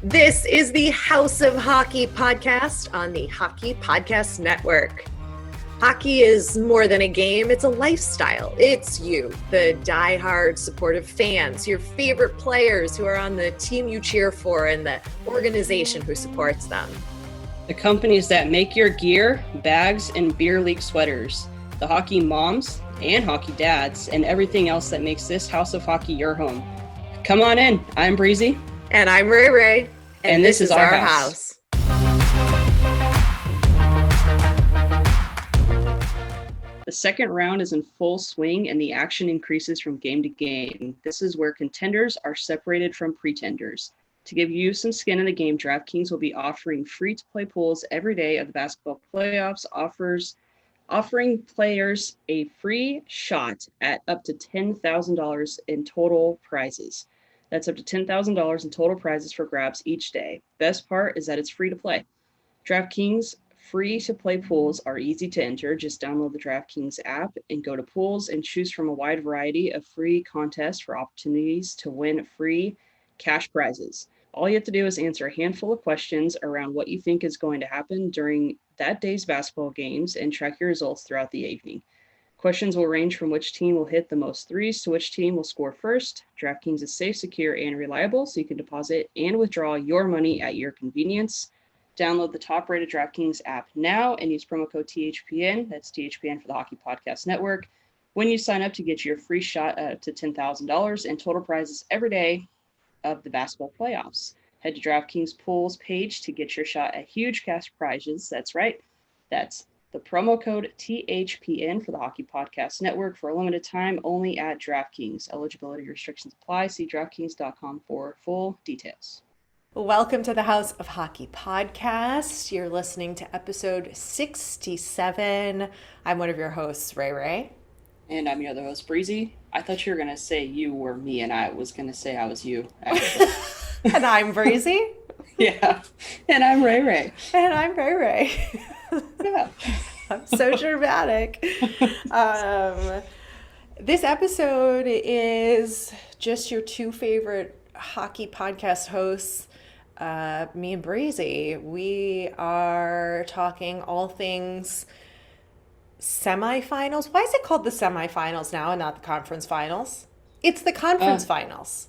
This is the House of Hockey podcast on the Hockey Podcast Network. Hockey is more than a game, it's a lifestyle. It's you, the diehard supportive fans, your favorite players who are on the team you cheer for, and the organization who supports them. The companies that make your gear, bags, and beer league sweaters. The hockey moms and hockey dads, and everything else that makes this House of Hockey your home. Come on in. I'm Breezy. And I'm Rae Rae. And this is our house. The second round is in full swing and the action increases from game to game. This is where contenders are separated from pretenders. To give you some skin in the game, DraftKings will be offering free-to-play pools every day of the basketball playoffs, offering players a free shot at up to $10,000 in total prizes. That's up to $10,000 in total prizes for grabs each day. Best part is that it's free to play. DraftKings free-to-play pools are easy to enter. Just download the DraftKings app and go to pools and choose from a wide variety of free contests for opportunities to win free cash prizes. All you have to do is answer a handful of questions around what you think is going to happen during that day's basketball games and track your results throughout the evening. Questions will range from which team will hit the most threes to which team will score first. DraftKings is safe, secure, and reliable, so you can deposit and withdraw your money at your convenience. Download the top-rated DraftKings app now and use promo code THPN. That's THPN for the Hockey Podcast Network. When you sign up to get your free shot at up to $10,000 in total prizes every day of the basketball playoffs. Head to DraftKings Pools page to get your shot at huge cash prizes. That's right. That's the promo code THPN for the Hockey Podcast Network for a limited time only at DraftKings. Eligibility restrictions apply. See DraftKings.com for full details. Welcome to the House of Hockey podcast. You're listening to episode 67. I'm one of your hosts, Rae Rae. And I'm your other host, Breezy. I thought you were going to say you were me, and I was going to say I was you, actually. And I'm Breezy. Yeah. And I'm Rae Rae. And I'm Rae Rae. Yeah. I'm so dramatic. This episode is just your two favorite hockey podcast hosts, me and Breezy. We are talking all things semifinals. Why is it called the semifinals now and not the conference finals? It's the conference finals.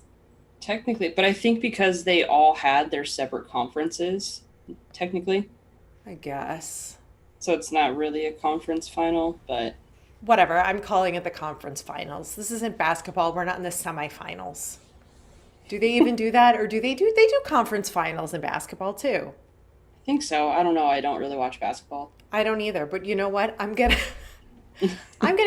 Technically, but I think because they all had their separate conferences, technically. I guess. So it's not really a conference final, but... Whatever, I'm calling it the conference finals. This isn't basketball. We're not in the semifinals. Do they even do that? Or they do conference finals in basketball too? I think so. I don't know. I don't really watch basketball. I don't either. But you know what? I'm gonna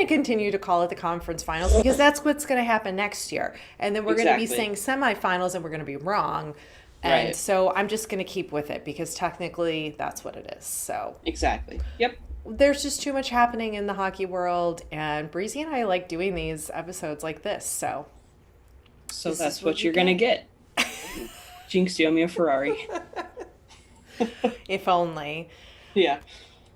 continue to call it the conference finals because that's what's going to happen next year. And then we're going to be saying semifinals and we're going to be wrong. And so I'm just going to keep with it because technically that's what it is. So exactly. Yep. There's just too much happening in the hockey world, and Breezy and I like doing these episodes like this. So that's what you're going to get. Jinx, you owe me a Ferrari. If only. Yeah.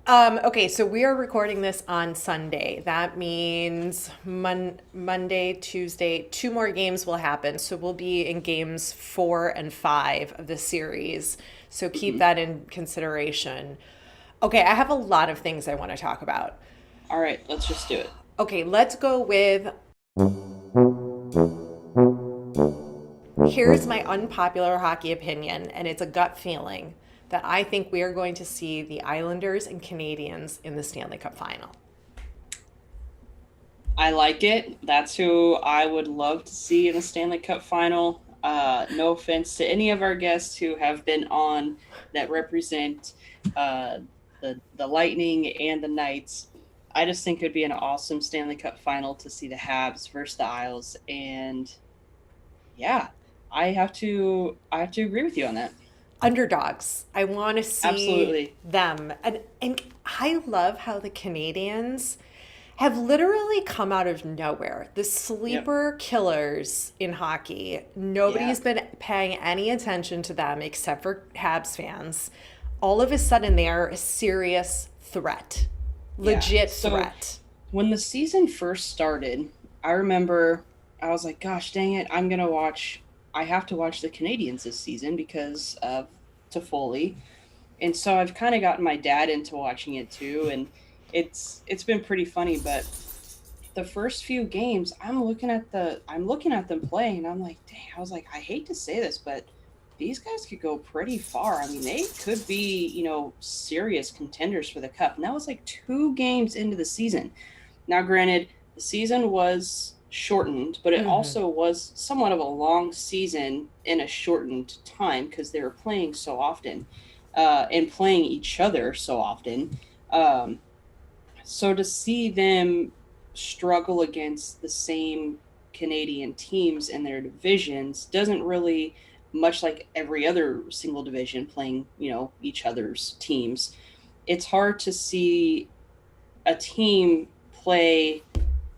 Okay, so we are recording this on Sunday. That means Monday, Tuesday, 2 more games will happen. So we'll be in games 4 and 5 of the series. So keep that in consideration. Okay, I have a lot of things I want to talk about. All right, let's just do it. Okay, let's go with... Here's my unpopular hockey opinion, and it's a gut feeling that I think we are going to see the Islanders and Canadiens in the Stanley Cup Final. I like it. That's who I would love to see in the Stanley Cup Final. No offense to any of our guests who have been on that represent the Lightning and the Knights. I just think it would be an awesome Stanley Cup Final to see the Habs versus the Isles. And yeah, I have to agree with you on that. Underdogs. I want to see them. And I love how the Canadiens have literally come out of nowhere. The sleeper killers in hockey. Nobody's been paying any attention to them except for Habs fans. All of a sudden, they are a serious threat. Legit threat. When the season first started, I remember I was like, gosh, dang it, I'm going to watch I have to watch the Canadiens this season because of Toffoli. And so I've kind of gotten my dad into watching it too, and it's been pretty funny. But the first few games, I'm looking at them play, and I'm like, dang, I was like, I hate to say this, but these guys could go pretty far. I mean, they could be, serious contenders for the cup. And that was like 2 games into the season. Now, granted, the season was shortened, but it also was somewhat of a long season in a shortened time because they were playing so often and playing each other so often. So to see them struggle against the same Canadian teams in their divisions doesn't really, much like every other single division playing, each other's teams, it's hard to see a team play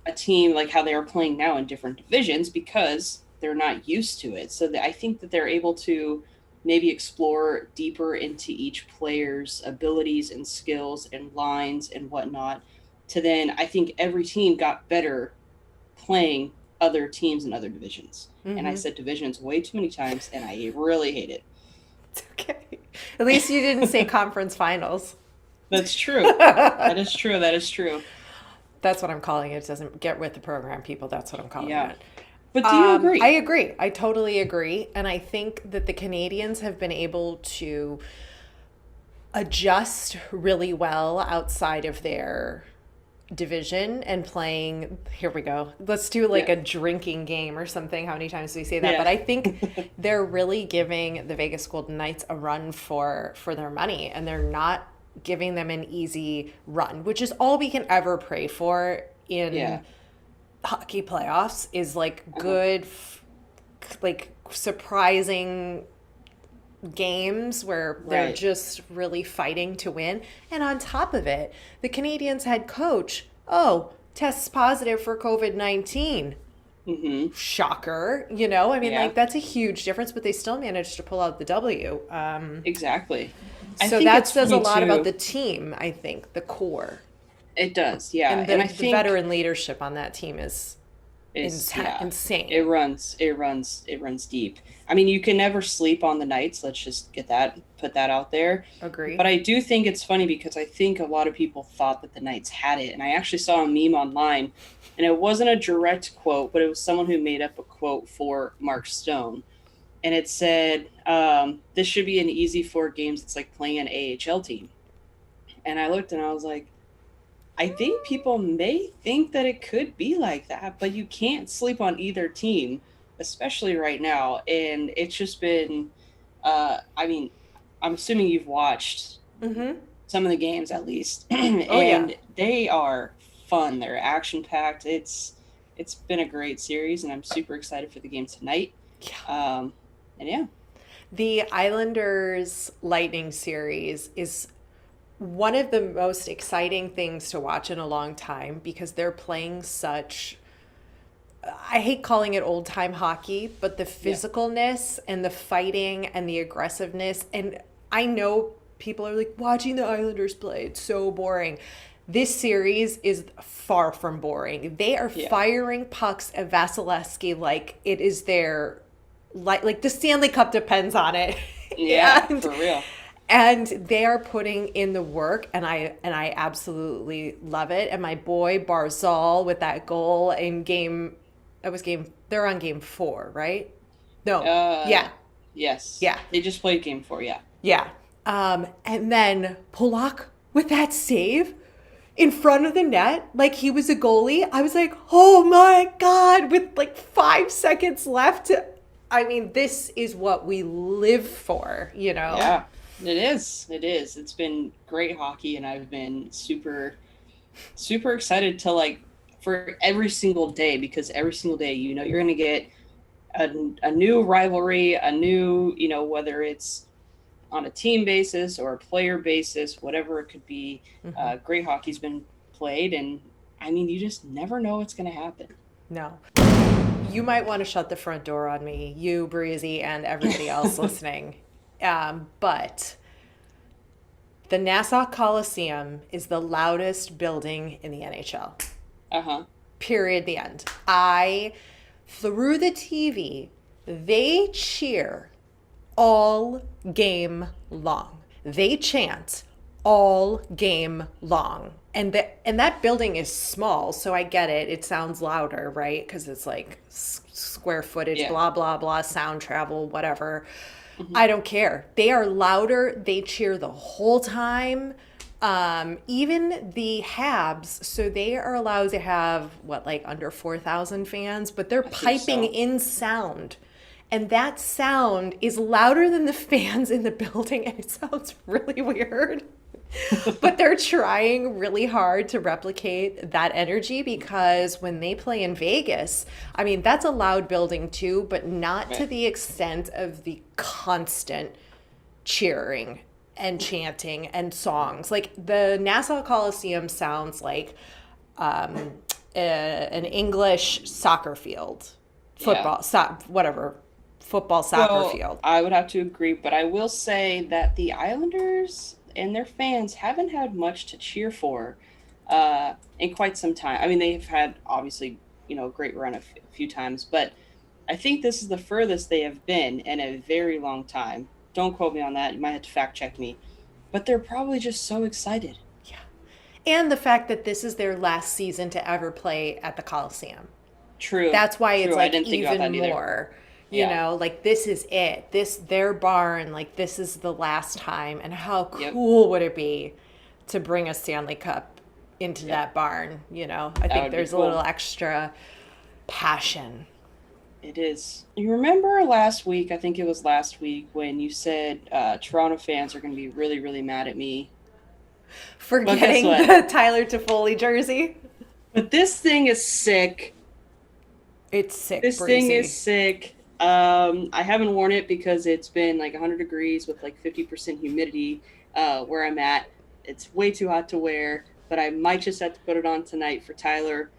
a team like how they are playing now in different divisions because they're not used to it. So I think that they're able to maybe explore deeper into each player's abilities and skills and lines and whatnot. To then, I think every team got better playing other teams in other divisions. And I said divisions way too many times, and I really hate it. It's okay. At least you didn't say conference finals. That's true. That is true. That is true. That's what I'm calling it. It doesn't get with the program, people. That's what I'm calling it. But do you agree? I agree. I totally agree. And I think that the Canadiens have been able to adjust really well outside of their division and playing. Here we go. Let's do like a drinking game or something. How many times do we say that? Yeah. But I think they're really giving the Vegas Golden Knights a run for their money, and they're not giving them an easy run, which is all we can ever pray for in hockey playoffs, is like good, like surprising games where they're just really fighting to win. And on top of it, the Canadiens head coach, tests positive for COVID-19. Shocker, I mean, like, that's a huge difference, but they still managed to pull out the W. Exactly. So that says a lot about the team, I think, the core. It does, yeah. And I think the veteran leadership on that team is insane. It runs deep. I mean, you can never sleep on the Knights. Let's just put that out there. Agree. But I do think it's funny because I think a lot of people thought that the Knights had it. And I actually saw a meme online, and it wasn't a direct quote, but it was someone who made up a quote for Mark Stone. And it said, this should be an easy 4 games. It's like playing an AHL team. And I looked and I was like, I think people may think that it could be like that, but you can't sleep on either team, especially right now. And it's just been, I mean, I'm assuming you've watched some of the games at least. They are fun. They're action-packed. It's been a great series, and I'm super excited for the game tonight. The Islanders Lightning series is one of the most exciting things to watch in a long time because they're playing such, I hate calling it old time hockey, but the physicalness and the fighting and the aggressiveness. And I know people are like, watching the Islanders play, it's so boring. This series is far from boring. They are firing pucks at Vasilevsky like it is their, like the Stanley Cup depends on it. For real. And they are putting in the work, and I absolutely love it. And my boy Barzal with that goal in they're on game 4, right? No. Yes. Yeah. They just played game 4, Yeah. And then Polak with that save in front of the net, like he was a goalie. I was like, oh my God, with like 5 seconds left. I mean, this is what we live for, Yeah. It is. It's been great hockey, and I've been super, super excited to for every single day, because every single day, you're going to get a new rivalry, a new, whether it's on a team basis or a player basis, whatever it could be. Great hockey's been played, and I mean, you just never know what's going to happen. No. You might want to shut the front door on me, you, Breezy, and everybody else listening. But the Nassau Coliseum is the loudest building in the NHL. Period. The end. Through the TV, They cheer all game long. They chant all game long. And that building is small, so I get it. It sounds louder, right? Because it's like square footage, Yeah. blah, blah, blah, sound travel, whatever. I don't care. They are louder. They cheer the whole time. Even the Habs, so they are allowed to have, what, like under 4,000 fans, but they're piping so. in sound. And that sound is louder than the fans in the building, and it sounds really weird. But they're trying really hard to replicate that energy because when they play in Vegas, I mean, that's a loud building too, but not to the extent of the constant cheering and chanting and songs. Like the Nassau Coliseum sounds like an English soccer field, football, whatever, football, soccer field. I would have to agree, but I will say that the Islanders and their fans haven't had much to cheer for in quite some time. I mean, they've had obviously, a great run a few times, but I think this is the furthest they have been in a very long time. Don't quote me on that. You might have to fact check me. But they're probably just so excited. Yeah. And the fact that this is their last season to ever play at the Coliseum. True. That's why it's like even more. You know, like this is it. Their barn, like this is the last time. And how cool would it be to bring a Stanley Cup into that barn? I think there's a little extra passion. It is. You remember last week, I think it was last week, when you said Toronto fans are going to be really, really mad at me for getting the Tyler Toffoli jersey? But this thing is sick. It's sick. This thing is sick. I haven't worn it because it's been like 100 degrees with like 50% humidity where I'm at. It's way too hot to wear, but I might just have to put it on tonight for Tyler.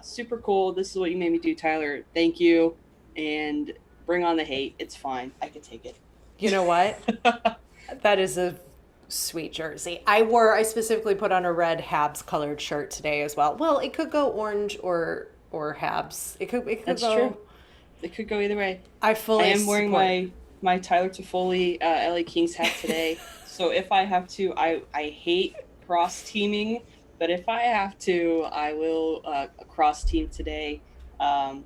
Super cool. This is what you made me do, Tyler. Thank you. And bring on the hate. It's fine. I can take it. You know what? That is a sweet jersey. I specifically put on a red Habs colored shirt today as well. Well, it could go orange or Habs. It could That's go. True. It could go either way. I am wearing my Tyler Toffoli LA Kings hat today. So if I have to, I hate cross teaming. But if I have to, I will cross team today.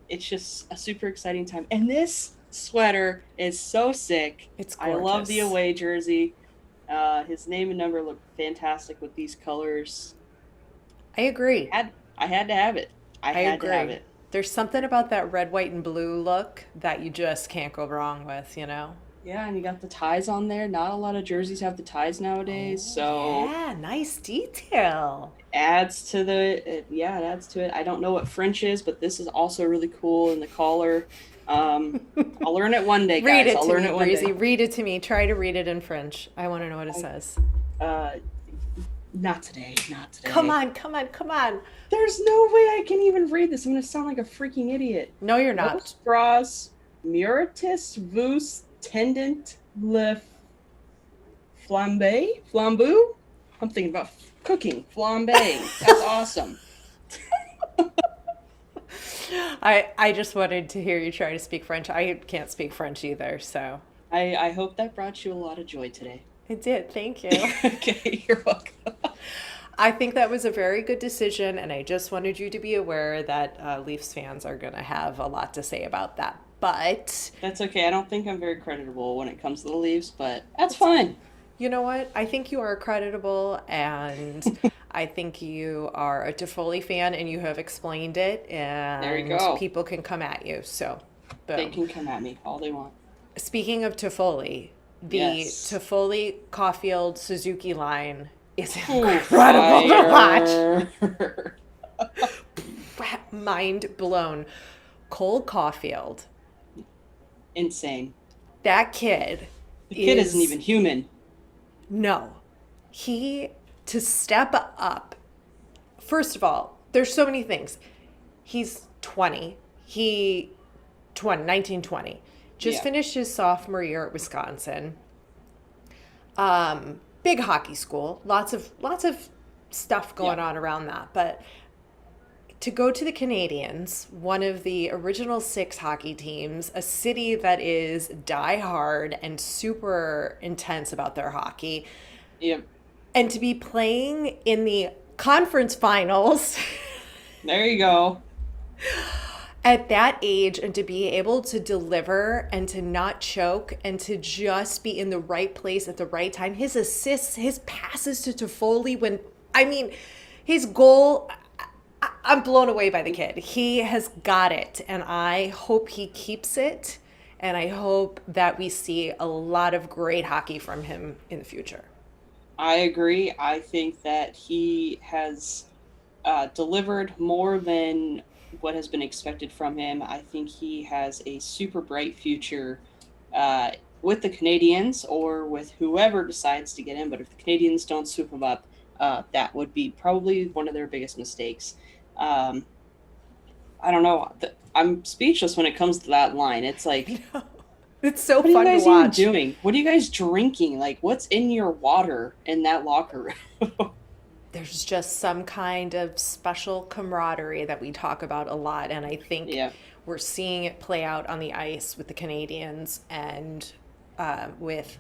It's just a super exciting time. And this sweater is so sick. It's gorgeous. I love the away jersey. His name and number look fantastic with these colors. I agree. I had to have it. I had to have it. There's something about that red, white, and blue look that you just can't go wrong with, Yeah, and you got the ties on there. Not a lot of jerseys have the ties nowadays, so yeah, nice detail. It adds to it. I don't know what French is, but this is also really cool in the collar. I'll learn it one day, guys. I'll learn it one day. Read it to me. Try to read it in French. I want to know what it says. Not today. Come on. There's no way I can even read this. I'm going to sound like a freaking idiot. No, you're not. Stras muritis vous tendent le flambeau? I'm thinking about cooking. Flambe. That's awesome. I just wanted to hear you try to speak French. I can't speak French either, so. I hope that brought you a lot of joy today. It did. Thank you. Okay, you're welcome. I think that was a very good decision, and I just wanted you to be aware that Leafs fans are going to have a lot to say about that. But that's okay. I don't think I'm very creditable when it comes to the Leafs, but that's fine. You know what? I think you are creditable, and I think you are a Toffoli fan, and you have explained it, and there you go. People can come at you. So, boom. They can come at me all they want. Speaking of Toffoli, the Toffoli, Caulfield, Suzuki line is incredible to watch. Mind blown. Cole Caulfield. Insane. That kid. The kid isn't even human. No. To step up. First of all, there's so many things. He's 20. 1920. Just finished his sophomore year at Wisconsin. Big hockey school. Lots of stuff going on around that. But to go to the Canadiens, one of the original 6 hockey teams, a city that is diehard and super intense about their hockey, Yep. and to be playing in the conference finals There you go. at that age, and to be able to deliver and to not choke and to just be in the right place at the right time. His assists, his passes to Toffoli when, I mean, his goal, I'm blown away by the kid. He has got it, and I hope he keeps it, and I hope that we see a lot of great hockey from him in the future. I agree. I think that he has delivered more than what has been expected from him. I think he has a super bright future uh, with the Canadiens or with whoever decides to get him. But if the Canadiens don't swoop him up, that would be probably one of their biggest mistakes. Um, I don't know. I'm speechless when it comes to that line. It's like, It's so what are you fun to guys even watch. doing? What are you guys drinking? Like, what's in your water in that locker room? There's just some kind of special camaraderie that we talk about a lot, and I think Yeah. we're seeing it play out on the ice with the Canadians and with.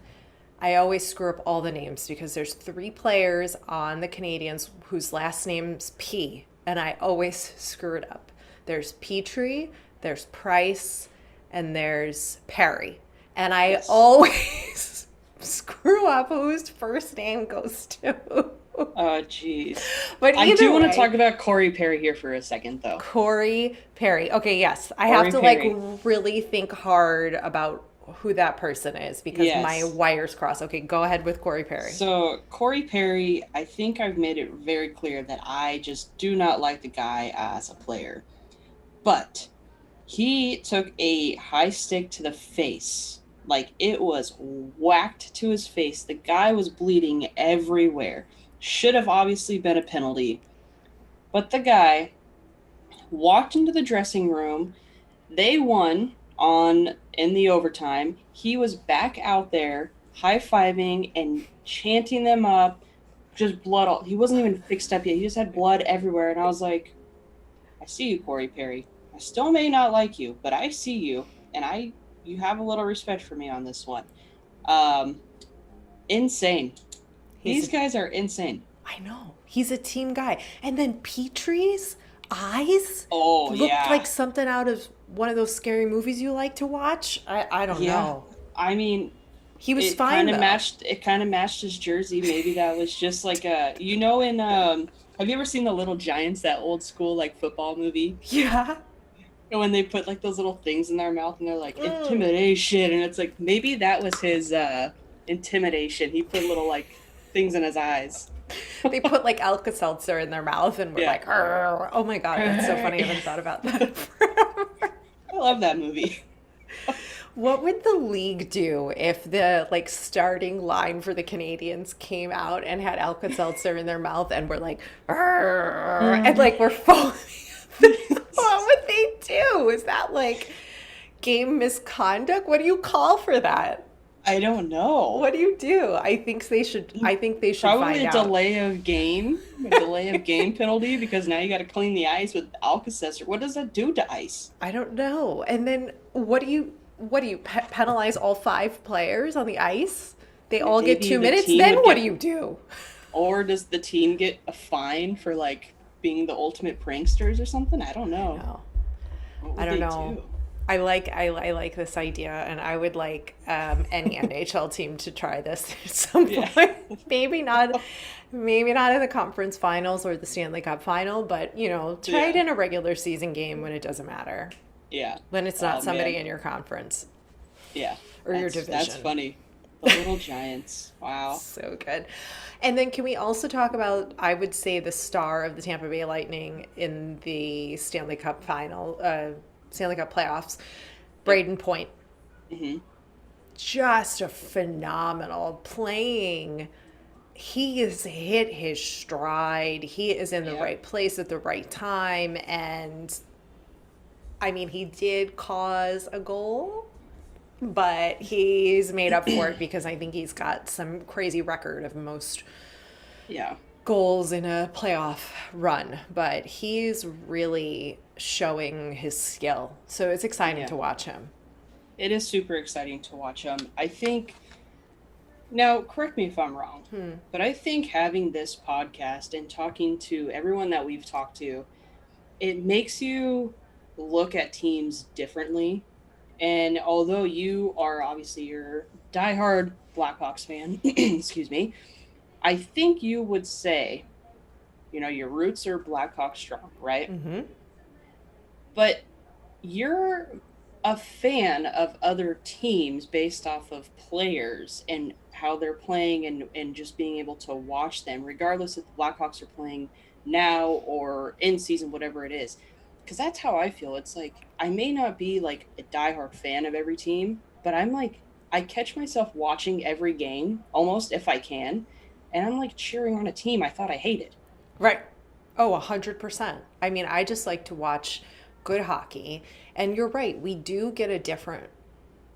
I always screw up all the names because there's 3 players on the Canadians whose last name's P, and I always screw it up. There's Petrie, there's Price, and there's Perry, and I Yes. always screw up whose first name goes to. Oh, jeez. But I either do want way, to talk about Corey Perry here for a second, though. Corey Perry. Okay, yes. I Corey have to Perry. like really think hard about who that person is because my Yes. wires cross. Okay, go ahead with Corey Perry. So, Corey Perry, I think I've made it very clear that I just do not like the guy as a player. But he took a high stick to the face. Like, it was whacked to his face. The guy was bleeding everywhere. Should have obviously been a penalty. But the guy walked into the dressing room. They won in the overtime. He was back out there high-fiving and chanting them up. Just blood all. He wasn't even fixed up yet. He just had blood everywhere. And I was like, I see you, Corey Perry. I still may not like you, but I see you, and you have a little respect for me on this one. Insane. These guys are insane. I know. He's a team guy. And then Petrie's eyes looked like something out of one of those scary movies you like to watch. I don't know. I mean, He was fine though. It kind of matched his jersey. Maybe that was just like have you ever seen the Little Giants, that old school like football movie? Yeah. And when they put like those little things in their mouth and they're like intimidation, and it's like maybe that was his intimidation. He put little like things in his eyes. They put like Alka-Seltzer in their mouth and were like, "Arr." Oh my God, that's so funny. I haven't thought about that forever. I love that movie. What would the league do if the like starting line for the Canadians came out and had Alka-Seltzer in their mouth and were like, "Arr," and like we're falling? What would they do? Is that like game misconduct? What do you call for that? I don't know. What do you do? I think they should Probably find a out. delay of game penalty because now you got to clean the ice with Alka-Seltzer. What does that do to ice? I don't know. And then what do you penalize all 5 players on the ice? They all get Maybe 2 the minutes. team Then would what get- do you do? Or does the team get a fine for like being the ultimate pranksters or something? I don't know. No. What would I don't they know. do? I like this idea, and I would like any NHL team to try this at some point. Maybe not in the conference finals or the Stanley Cup final, but try it in a regular season game when it doesn't matter. Yeah. When it's not somebody man. in your conference. Yeah. Or your That's division. funny. The Little Giants. Wow. So good. And then can we also talk about, I would say, the star of the Tampa Bay Lightning in the Stanley Cup Stanley Cup playoffs, Braden Point. Mm-hmm. Just a phenomenal playing. He has hit his stride. He is in the right place at the right time. And I mean, he did cause a goal, but he's made up for it because I think he's got some crazy record of most goals in a playoff run, but he's really showing his skill. So it's exciting Yeah, to watch him. it is super exciting to watch him. I think, now correct me if I'm wrong, but I think having this podcast and talking to everyone that we've talked to, it makes you look at teams differently. And although you are obviously your diehard Blackhawks fan, excuse me, I think you would say, your roots are Blackhawks strong, right? Mm-hmm. But you're a fan of other teams based off of players and how they're playing, and just being able to watch them, regardless if the Blackhawks are playing now or in season, whatever it is. Because that's how I feel. It's like I may not be like a diehard fan of every team, but I'm like, I catch myself watching every game almost if I can, and I'm like cheering on a team I thought I hated. Right. Oh, 100%. I mean, I just like to watch good hockey. And you're right, we do get a different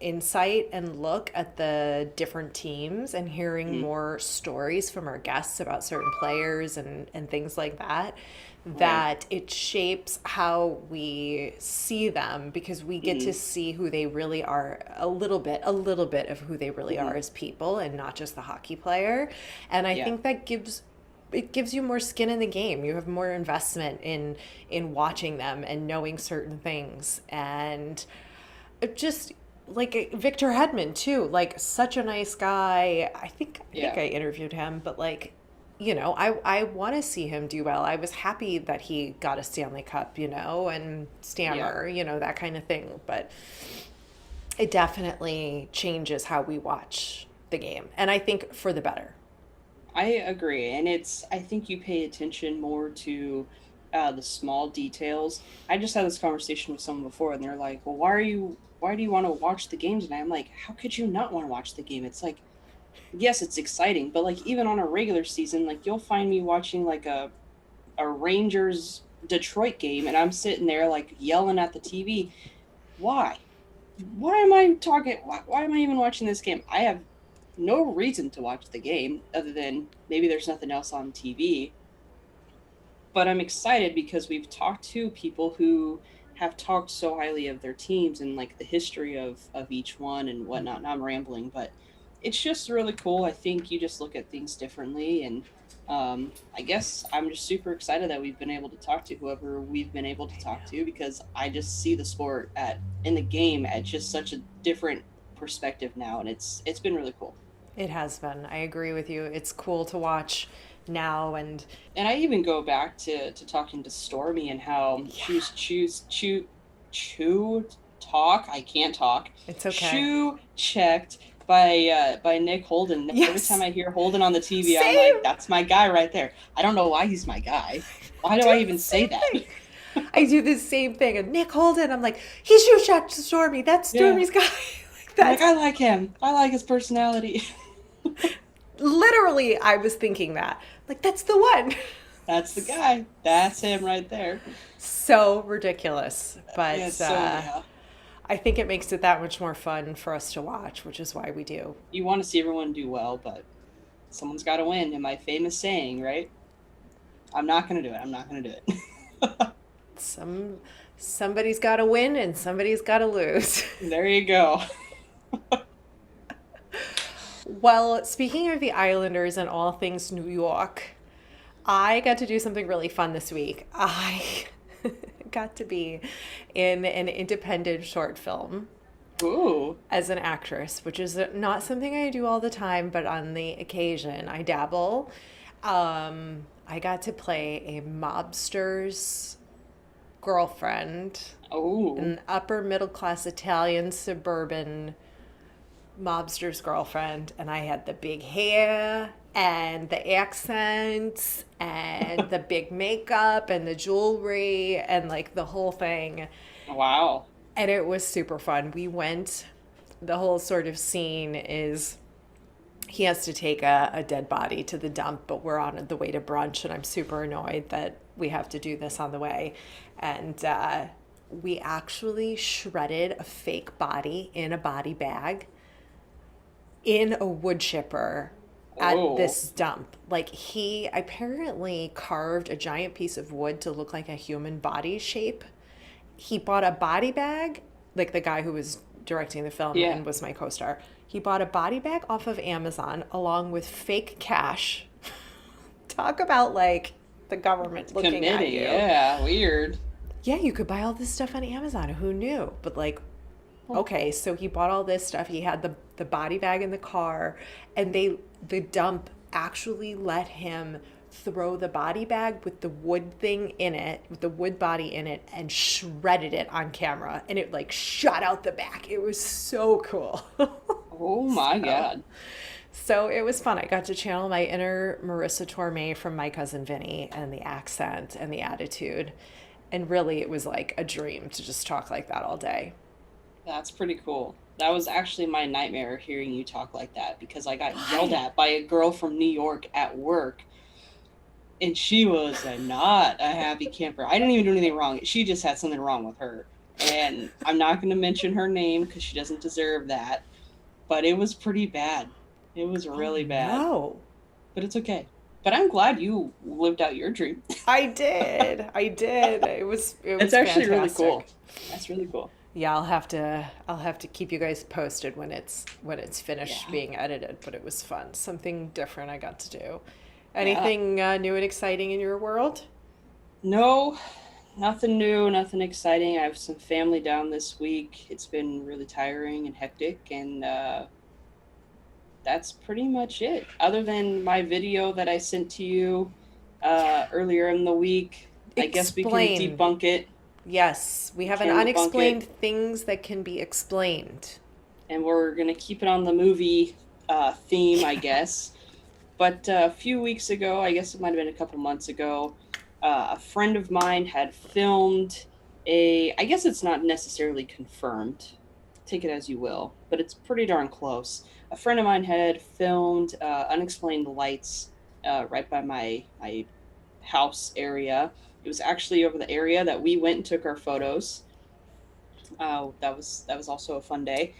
insight and look at the different teams, and hearing Mm, more stories from our guests about certain players and things like that, right. that it shapes how we see them, because we get to Mm, see who they really are, a little bit of who they really are mm, as people, and not just the hockey player. And I yeah. think that gives you more skin in the game. You have more investment in watching them and knowing certain things. And it just, like Victor Hedman too, like such a nice guy. I think Yeah. I interviewed him, but like, I want to see him do well. I was happy that he got a Stanley Cup, and Yeah. Stammer, that kind of thing. But it definitely changes how we watch the game, and I think for the better. I agree, and I think you pay attention more to the small details. I just had this conversation with someone before, and they're like, "Well, why do you want to watch the games?" And I'm like, "How could you not want to watch the game?" It's like, yes, it's exciting, but like even on a regular season, like you'll find me watching like a Rangers Detroit game, and I'm sitting there like yelling at the TV. Why? Why am I talking? Why am I even watching this game? I have no reason to watch the game other than maybe there's nothing else on TV. But I'm excited because we've talked to people who have talked so highly of their teams and like the history of each one and whatnot. Now I'm rambling, but it's just really cool. I think you just look at things differently, and I guess I'm just super excited that we've been able to talk to whoever we've been able to talk to, because I just see the sport at in the game at just such a different perspective now, and it's been really cool. It has been. I agree with you. It's cool to watch now, and And I even go back to talking to Stormy and how she yeah, was chew talk. I can't talk. it's okay. Chew checked by Nick Holden. Every time Yes. I hear Holden on the TV, I'm like, Same. that's my guy right there. I don't know why he's my guy. Why do Do I the even say same that? thing. I do the same thing. And Nick Holden, I'm like, he's shoe shot to Stormy. That's Yeah. Stormy's guy. Like I'm like, that's I like him. I like his personality. literally, I was thinking that. Like, that's the one. That's the guy. That's him right there. So ridiculous. Yeah, But so yeah. I think it makes it that much more fun for us to watch, which is why we do. You want to see everyone do well, but someone's got to win. And my famous saying, right? I'm not going to do it. I'm not going to do it. Some somebody's got to win and somebody's got to lose. There you go. Well, speaking of the Islanders and all things New York, I got to do something really fun this week. I got to be in an independent short film Ooh. as an actress, which is not something I do all the time, but on the occasion I dabble. I got to play a mobster's girlfriend, Oh. an upper middle class Italian suburban mobster's girlfriend, and I had the big hair and the accents and the big makeup and the jewelry and like the whole thing. Wow. And it was super fun. The whole sort of scene is he has to take a dead body to the dump, but we're on the way to brunch, and I'm super annoyed that we have to do this on the way. And we actually shredded a fake body in a body bag in a wood chipper at Oh, this dump. Like, he apparently carved a giant piece of wood to look like a human body shape. He bought a body bag, like the guy who was directing the film yeah. and was my co-star. He bought a body bag off of Amazon along with fake cash. Talk about like the government looking at Committing. you. Yeah, weird. Yeah, you could buy all this stuff on Amazon. Who knew? But like, Huh. okay, so he bought all this stuff. He had the body bag in the car, and the dump actually let him throw the body bag with the wood thing in it, with the wood body in it, and shredded it on camera, and it like shot out the back. It was so cool. Oh my so, God. so it was fun. I got to channel my inner Marissa Tomei from My Cousin Vinny, and the accent and the attitude. And really, it was like a dream to just talk like that all day. That's pretty cool. That was actually my nightmare hearing you talk like that because I got yelled Why? at by a girl from New York at work, and she was not a happy camper. I didn't even do anything wrong. She just had something wrong with her. And I'm not going to mention her name because she doesn't deserve that, but it was pretty bad. It was Oh really bad, no. but it's okay. But I'm glad you lived out your dream. I did. I did. It It's was actually really cool. fantastic. That's really cool. Yeah, I'll have to keep you guys posted when it's finished Yeah. being edited, but it was fun. Something different I got to do. Yeah. Anything new and exciting in your world? No, nothing new, nothing exciting. I have some family down this week. It's been really tiring and hectic, and that's pretty much it. Other than my video that I sent to you earlier in the week, I guess we can Explain. debunk it. Yes, we We have an can debunk it, unexplained things that can be explained. and we're gonna keep it on the movie theme, I guess. But a few weeks ago, I guess it might have been a couple months ago, a friend of mine had filmed I guess it's not necessarily confirmed, take it as you will, but it's pretty darn close. A friend of mine had filmed Unexplained Lights right by my house area. It was actually over the area that we went and took our photos. That was also a fun day,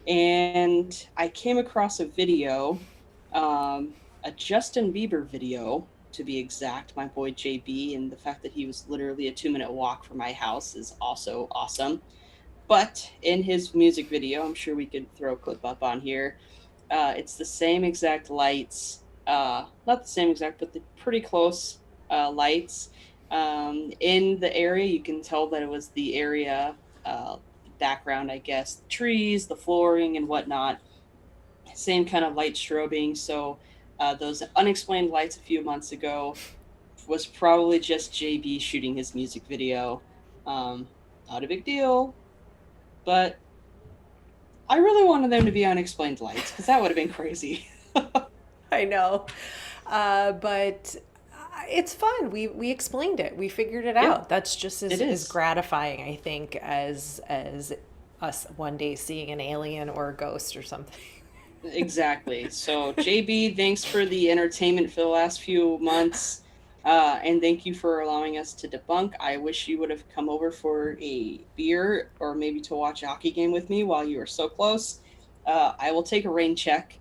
and I came across a video, um, a Justin Bieber video to be exact. My boy JB, and the fact that he was literally a 2 minute walk from my house is also awesome. But in his music video, I'm sure we could throw a clip up on here. It's the same exact lights, not the same exact, but the pretty close lights. In the area, you can tell that it was the area background, I guess, the trees, the flooring, and whatnot. Same kind of light strobing. So those unexplained lights a few months ago was probably just JB shooting his music video. Um, Not a big deal, but I really wanted them to be unexplained lights because that would have been crazy. I know. But it's fun. We explained it. We figured it Yeah, out. That's just it as is. gratifying, I think, as us one day seeing an alien or a ghost or something. Exactly. So, JB, thanks for the entertainment for the last few months. And thank you for allowing us to debunk. I wish you would have come over for a beer or maybe to watch a hockey game with me while you were so close. I will take a rain check.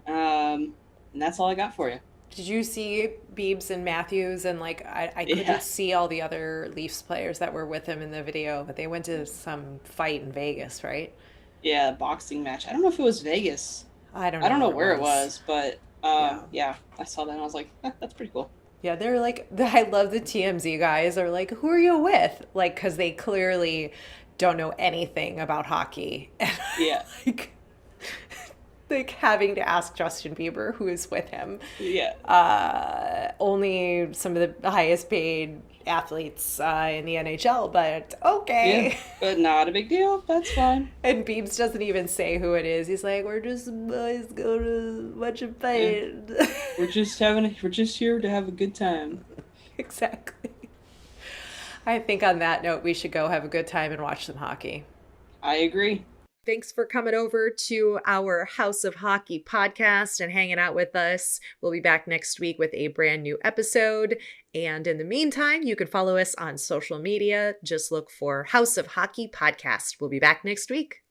And that's all I got for you. Did you see Beebs and Matthews? And like, I Yeah. couldn't see all the other Leafs players that were with him in the video, but they went to some fight in Vegas, right? Yeah, boxing match. I don't know if it was Vegas. I don't I know don't know where it where it was. was, but Yeah. yeah, I saw that and I was like, that's pretty cool. Yeah, they're like, I love the TMZ guys are like, who are you with? Like, because they clearly don't know anything about hockey. And Yeah. like, like having to ask Justin Bieber who is with him. Yeah. Only some of the highest paid athletes in the NHL, but Yeah. okay. But not a big deal. That's fine. And Beebs doesn't even say who it is. He's like, we're just boys go to watch a Yeah. fight. We're just here to have a good time. Exactly. I think on that note, we should go have a good time and watch some hockey. I agree. Thanks for coming over to our House of Hockey podcast and hanging out with us. We'll be back next week with a brand new episode. And in the meantime, you can follow us on social media. Just look for House of Hockey podcast. We'll be back next week.